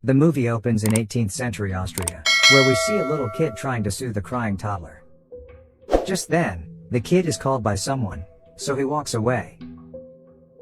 The movie opens in 18th century Austria, where we see a little kid trying to soothe a crying toddler. Just then, the kid is called by someone, so he walks away.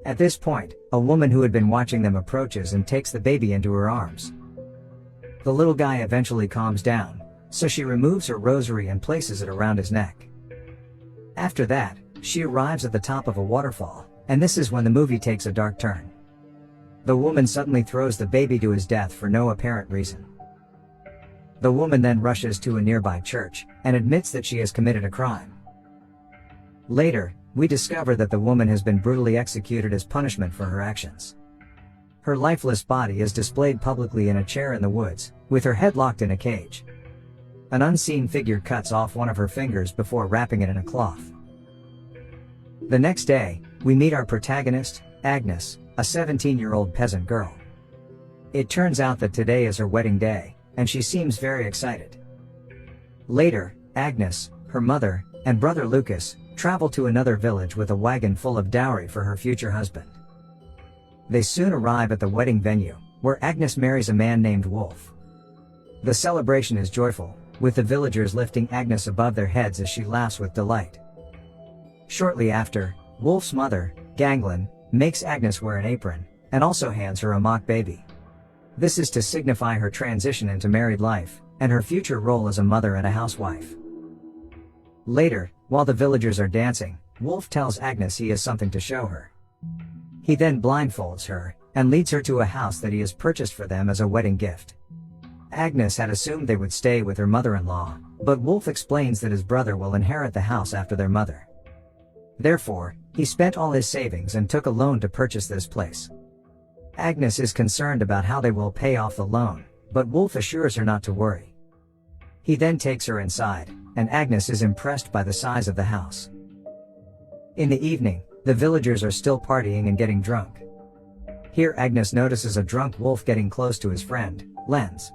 At this point, a woman who had been watching them approaches and takes the baby into her arms. The little guy eventually calms down, so she removes her rosary and places it around his neck. After that, she arrives at the top of a waterfall, and this is when the movie takes a dark turn. The woman suddenly throws the baby to his death for no apparent reason. The woman then rushes to a nearby church, and admits that she has committed a crime. Later, we discover that the woman has been brutally executed as punishment for her actions. Her lifeless body is displayed publicly in a chair in the woods, with her head locked in a cage. An unseen figure cuts off one of her fingers before wrapping it in a cloth. The next day, we meet our protagonist, Agnes, a 17-year-old peasant girl. It turns out that today is her wedding day, and she seems very excited. Later, Agnes, her mother, and brother Lucas, travel to another village with a wagon full of dowry for her future husband. They soon arrive at the wedding venue, where Agnes marries a man named Wolf. The celebration is joyful, with the villagers lifting Agnes above their heads as she laughs with delight. Shortly after, Wolf's mother, Ganglin, makes Agnes wear an apron, and also hands her a mock baby. This is to signify her transition into married life, and her future role as a mother and a housewife. Later, while the villagers are dancing, Wolf tells Agnes he has something to show her. He then blindfolds her, and leads her to a house that he has purchased for them as a wedding gift. Agnes had assumed they would stay with her mother-in-law, but Wolf explains that his brother will inherit the house after their mother. Therefore, he spent all his savings and took a loan to purchase this place. Agnes is concerned about how they will pay off the loan, but Wolf assures her not to worry. He then takes her inside, and Agnes is impressed by the size of the house. In the evening, the villagers are still partying and getting drunk. Here Agnes notices a drunk Wolf getting close to his friend, Lenz.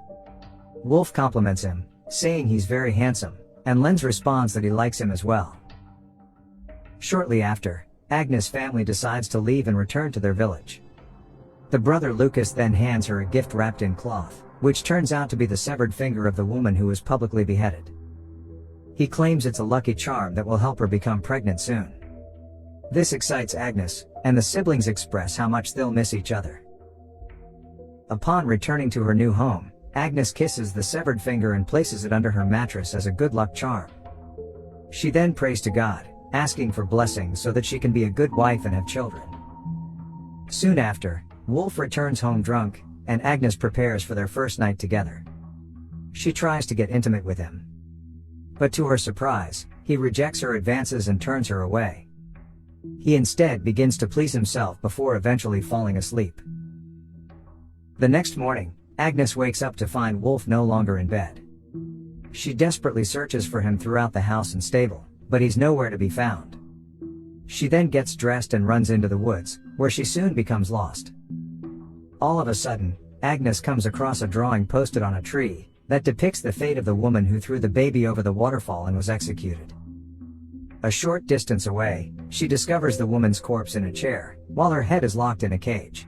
Wolf compliments him, saying he's very handsome, and Lenz responds that he likes him as well. Shortly after, Agnes' family decides to leave and return to their village. The brother Lucas then hands her a gift wrapped in cloth, which turns out to be the severed finger of the woman who was publicly beheaded. He claims it's a lucky charm that will help her become pregnant soon. This excites Agnes, and the siblings express how much they'll miss each other. Upon returning to her new home, Agnes kisses the severed finger and places it under her mattress as a good luck charm. She then prays to God, asking for blessings so that she can be a good wife and have children. Soon after, Wolf returns home drunk, and Agnes prepares for their first night together. She tries to get intimate with him. But to her surprise, he rejects her advances and turns her away. He instead begins to please himself before eventually falling asleep. The next morning, Agnes wakes up to find Wolf no longer in bed. She desperately searches for him throughout the house and stable, but he's nowhere to be found. She then gets dressed and runs into the woods, where she soon becomes lost. All of a sudden, Agnes comes across a drawing posted on a tree that depicts the fate of the woman who threw the baby over the waterfall and was executed. A short distance away, she discovers the woman's corpse in a chair, while her head is locked in a cage.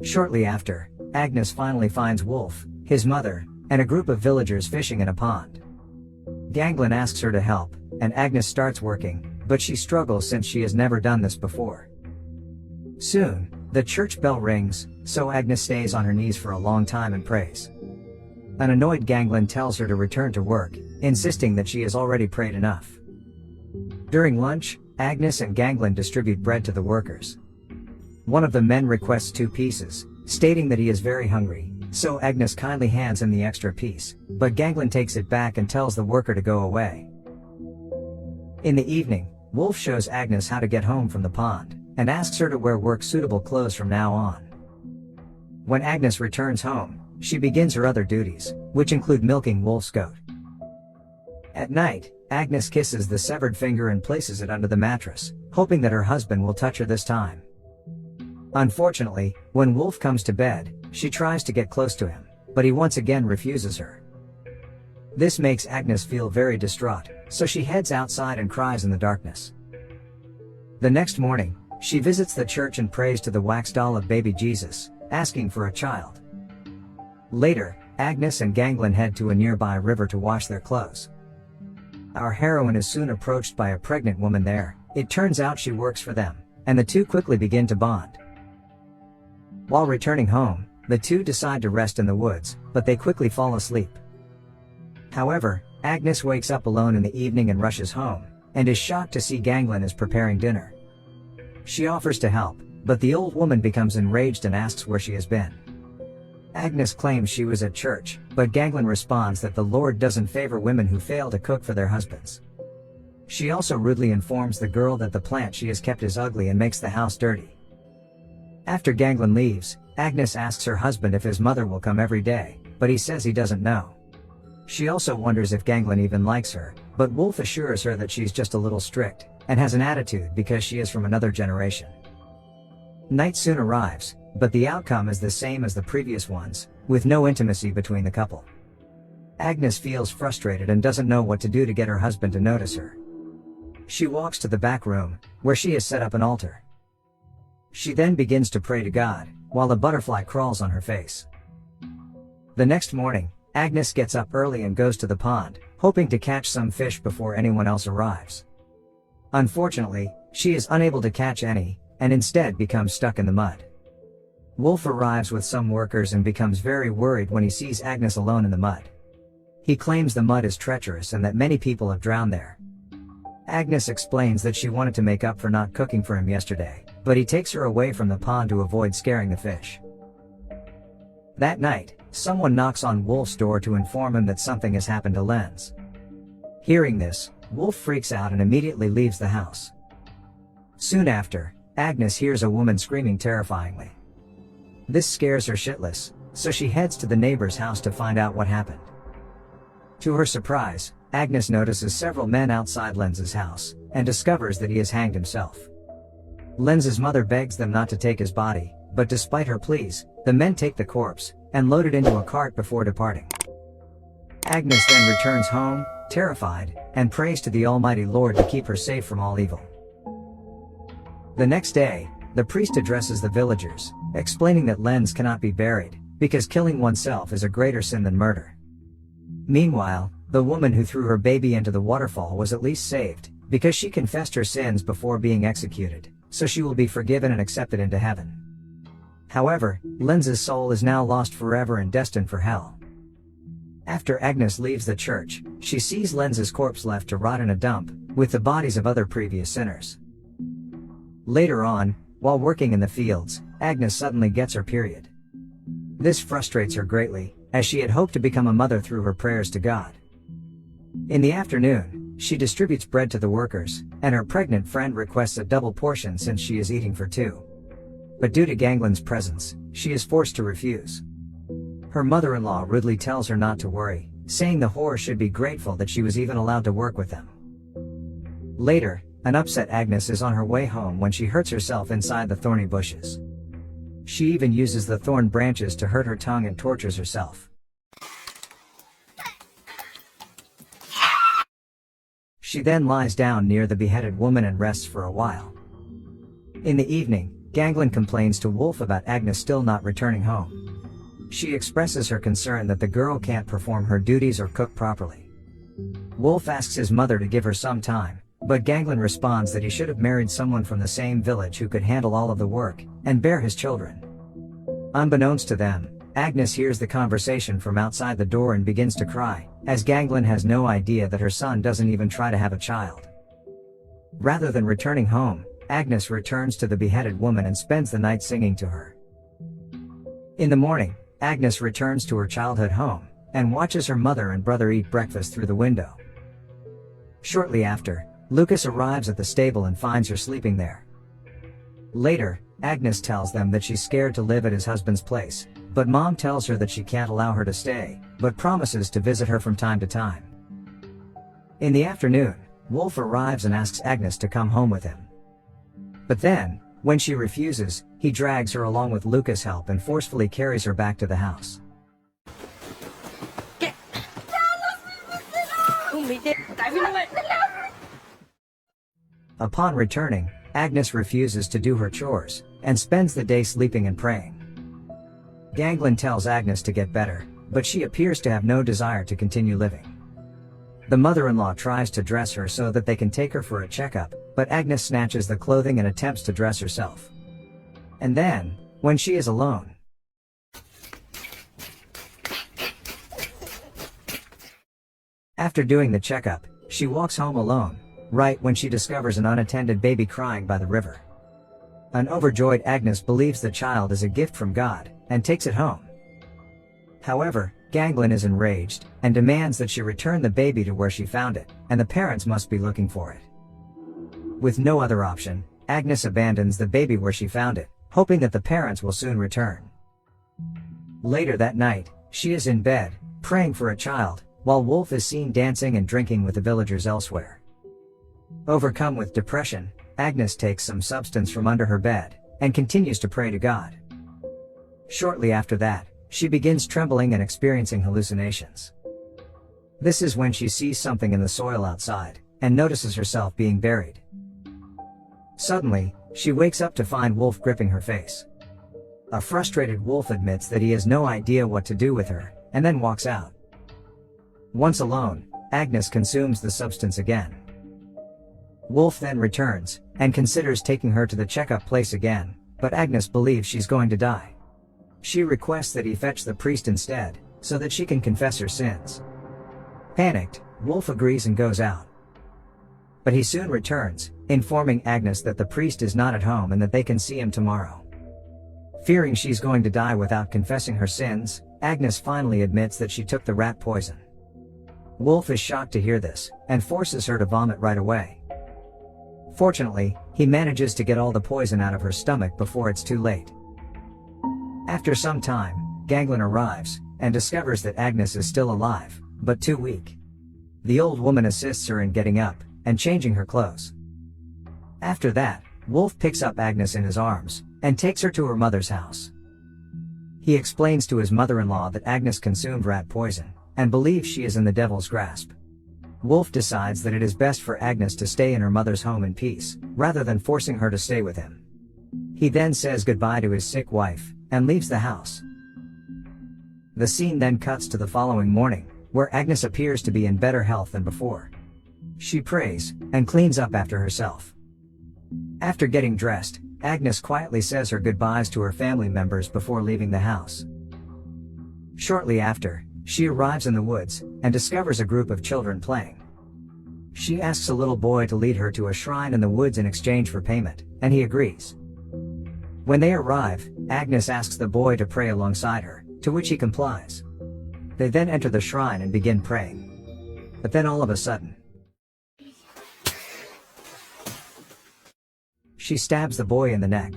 Shortly after, Agnes finally finds Wolf, his mother, and a group of villagers fishing in a pond. Ganglin asks her to help, and Agnes starts working, but she struggles since she has never done this before. Soon, the church bell rings, so Agnes stays on her knees for a long time and prays. An annoyed Ganglin tells her to return to work, insisting that she has already prayed enough. During lunch, Agnes and Ganglin distribute bread to the workers. One of the men requests 2 pieces, stating that he is very hungry, so Agnes kindly hands him the extra piece, but Ganglin takes it back and tells the worker to go away. In the evening, Wolf shows Agnes how to get home from the pond, and asks her to wear work-suitable clothes from now on. When Agnes returns home, she begins her other duties, which include milking Wolf's goat. At night, Agnes kisses the severed finger and places it under the mattress, hoping that her husband will touch her this time. Unfortunately, when Wolf comes to bed, she tries to get close to him, but he once again refuses her. This makes Agnes feel very distraught, so she heads outside and cries in the darkness. The next morning, she visits the church and prays to the wax doll of baby Jesus, asking for a child. Later, Agnes and Ganglin head to a nearby river to wash their clothes. Our heroine is soon approached by a pregnant woman there. It turns out she works for them, and the two quickly begin to bond. While returning home, the two decide to rest in the woods, but they quickly fall asleep. However, Agnes wakes up alone in the evening and rushes home, and is shocked to see Ganglin is preparing dinner. She offers to help, but the old woman becomes enraged and asks where she has been. Agnes claims she was at church, but Ganglin responds that the Lord doesn't favor women who fail to cook for their husbands. She also rudely informs the girl that the plant she has kept is ugly and makes the house dirty. After Ganglin leaves, Agnes asks her husband if his mother will come every day, but he says he doesn't know. She also wonders if Ganglin even likes her, but Wolf assures her that she's just a little strict, and has an attitude because she is from another generation. Night soon arrives, but the outcome is the same as the previous ones, with no intimacy between the couple. Agnes feels frustrated and doesn't know what to do to get her husband to notice her. She walks to the back room, where she has set up an altar. She then begins to pray to God, while a butterfly crawls on her face. The next morning, Agnes gets up early and goes to the pond, hoping to catch some fish before anyone else arrives. Unfortunately, she is unable to catch any, and instead becomes stuck in the mud. Wolf arrives with some workers and becomes very worried when he sees Agnes alone in the mud. He claims the mud is treacherous and that many people have drowned there. Agnes explains that she wanted to make up for not cooking for him yesterday, but he takes her away from the pond to avoid scaring the fish. That night, someone knocks on Wolf's door to inform him that something has happened to Lenz. Hearing this, Wolf freaks out and immediately leaves the house. Soon after, Agnes hears a woman screaming terrifyingly. This scares her shitless, so she heads to the neighbor's house to find out what happened. To her surprise, Agnes notices several men outside Lenz's house, and discovers that he has hanged himself. Lenz's mother begs them not to take his body, but despite her pleas, the men take the corpse, and load it into a cart before departing. Agnes then returns home, terrified, and prays to the Almighty Lord to keep her safe from all evil. The next day, the priest addresses the villagers, explaining that Lenz cannot be buried, because killing oneself is a greater sin than murder. Meanwhile, the woman who threw her baby into the waterfall was at least saved, because she confessed her sins before being executed, so she will be forgiven and accepted into heaven. However, Lenz's soul is now lost forever and destined for hell. After Agnes leaves the church, she sees Lenz's corpse left to rot in a dump, with the bodies of other previous sinners. Later on, while working in the fields, Agnes suddenly gets her period. This frustrates her greatly, as she had hoped to become a mother through her prayers to God. In the afternoon, she distributes bread to the workers, and her pregnant friend requests a double portion since she is eating for two. But due to Ganglin's presence, she is forced to refuse. Her mother-in-law rudely tells her not to worry, saying the whore should be grateful that she was even allowed to work with them. Later, an upset Agnes is on her way home when she hurts herself inside the thorny bushes. She even uses the thorn branches to hurt her tongue and tortures herself. She then lies down near the beheaded woman and rests for a while. In the evening, Ganglin complains to Wolf about Agnes still not returning home. She expresses her concern that the girl can't perform her duties or cook properly. Wolf asks his mother to give her some time, but Ganglin responds that he should have married someone from the same village who could handle all of the work, and bear his children. Unbeknownst to them, Agnes hears the conversation from outside the door and begins to cry, as Ganglin has no idea that her son doesn't even try to have a child. Rather than returning home, Agnes returns to the beheaded woman and spends the night singing to her. In the morning, Agnes returns to her childhood home, and watches her mother and brother eat breakfast through the window. Shortly after, Lucas arrives at the stable and finds her sleeping there. Later, Agnes tells them that she's scared to live at his husband's place, but Mom tells her that she can't allow her to stay, but promises to visit her from time to time. In the afternoon, Wolf arrives and asks Agnes to come home with him. But then, when she refuses, he drags her along with Lucas' help and forcefully carries her back to the house. Upon returning, Agnes refuses to do her chores, and spends the day sleeping and praying. Ganglin tells Agnes to get better, but she appears to have no desire to continue living. The mother-in-law tries to dress her so that they can take her for a checkup, but Agnes snatches the clothing and attempts to dress herself. And then, when she is alone, after doing the checkup, she walks home alone, right when she discovers an unattended baby crying by the river. An overjoyed Agnes believes the child is a gift from God, and takes it home. However, Ganglin is enraged, and demands that she return the baby to where she found it, and the parents must be looking for it. With no other option, Agnes abandons the baby where she found it, hoping that the parents will soon return. Later that night, she is in bed, praying for a child, while Wolf is seen dancing and drinking with the villagers elsewhere. Overcome with depression, Agnes takes some substance from under her bed, and continues to pray to God. Shortly after that, she begins trembling and experiencing hallucinations. This is when she sees something in the soil outside, and notices herself being buried. Suddenly, she wakes up to find Wolf gripping her face. A frustrated Wolf admits that he has no idea what to do with her, and then walks out. Once alone, Agnes consumes the substance again. Wolf then returns, and considers taking her to the checkup place again, but Agnes believes she's going to die. She requests that he fetch the priest instead, so that she can confess her sins. Panicked, Wolf agrees and goes out. But he soon returns, informing Agnes that the priest is not at home and that they can see him tomorrow. Fearing she's going to die without confessing her sins, Agnes finally admits that she took the rat poison. Wolf is shocked to hear this, and forces her to vomit right away. Fortunately, he manages to get all the poison out of her stomach before it's too late. After some time, Ganglin arrives, and discovers that Agnes is still alive, but too weak. The old woman assists her in getting up, and changing her clothes. After that, Wolf picks up Agnes in his arms, and takes her to her mother's house. He explains to his mother-in-law that Agnes consumed rat poison, and believes she is in the devil's grasp. Wolf decides that it is best for Agnes to stay in her mother's home in peace, rather than forcing her to stay with him. He then says goodbye to his sick wife, and leaves the house. The scene then cuts to the following morning, where Agnes appears to be in better health than before. She prays, and cleans up after herself. After getting dressed, Agnes quietly says her goodbyes to her family members before leaving the house. Shortly after, she arrives in the woods, and discovers a group of children playing. She asks a little boy to lead her to a shrine in the woods in exchange for payment, and he agrees. When they arrive, Agnes asks the boy to pray alongside her, to which he complies. They then enter the shrine and begin praying. But then all of a sudden, she stabs the boy in the neck.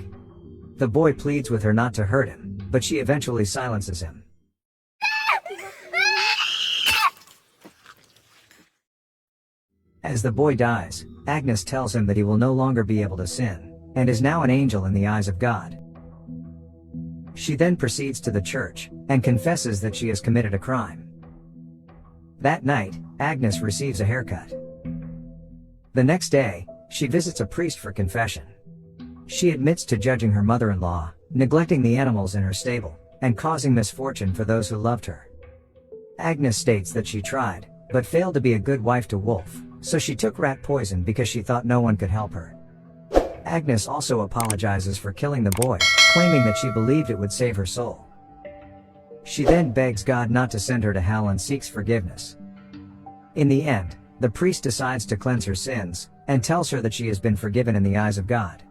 The boy pleads with her not to hurt him, but she eventually silences him. As the boy dies, Agnes tells him that he will no longer be able to sin, and is now an angel in the eyes of God. She then proceeds to the church, and confesses that she has committed a crime. That night, Agnes receives a haircut. The next day, she visits a priest for confession. She admits to judging her mother-in-law, neglecting the animals in her stable, and causing misfortune for those who loved her. Agnes states that she tried, but failed to be a good wife to Wolf, so she took rat poison because she thought no one could help her. Agnes also apologizes for killing the boy, claiming that she believed it would save her soul. She then begs God not to send her to hell and seeks forgiveness. In the end, the priest decides to cleanse her sins, and tells her that she has been forgiven in the eyes of God.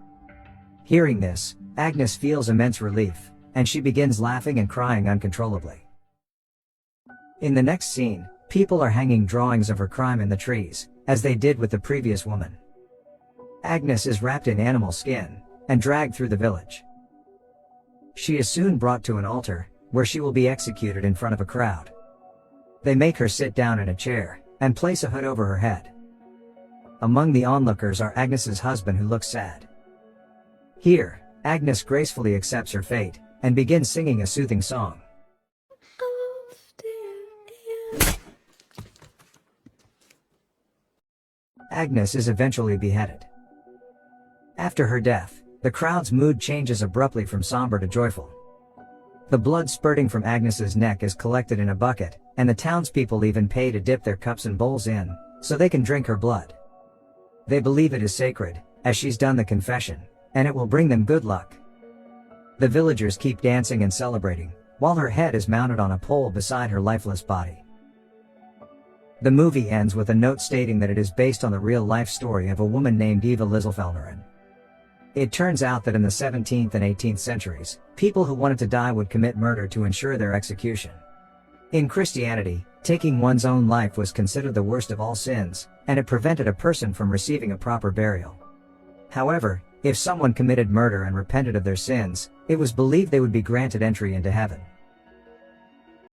Hearing this, Agnes feels immense relief, and she begins laughing and crying uncontrollably. In the next scene, people are hanging drawings of her crime in the trees, as they did with the previous woman. Agnes is wrapped in animal skin, and dragged through the village. She is soon brought to an altar, where she will be executed in front of a crowd. They make her sit down in a chair, and place a hood over her head. Among the onlookers are Agnes's husband, who looks sad. Here, Agnes gracefully accepts her fate, and begins singing a soothing song. Agnes is eventually beheaded. After her death, the crowd's mood changes abruptly from somber to joyful. The blood spurting from Agnes's neck is collected in a bucket, and the townspeople even pay to dip their cups and bowls in, so they can drink her blood. They believe it is sacred, as she's done the confession, and it will bring them good luck. The villagers keep dancing and celebrating, while her head is mounted on a pole beside her lifeless body. The movie ends with a note stating that it is based on the real-life story of a woman named Eva Lizelfelnerin. It turns out that in the 17th and 18th centuries, people who wanted to die would commit murder to ensure their execution. In Christianity, taking one's own life was considered the worst of all sins, and it prevented a person from receiving a proper burial. However, if someone committed murder and repented of their sins, it was believed they would be granted entry into heaven.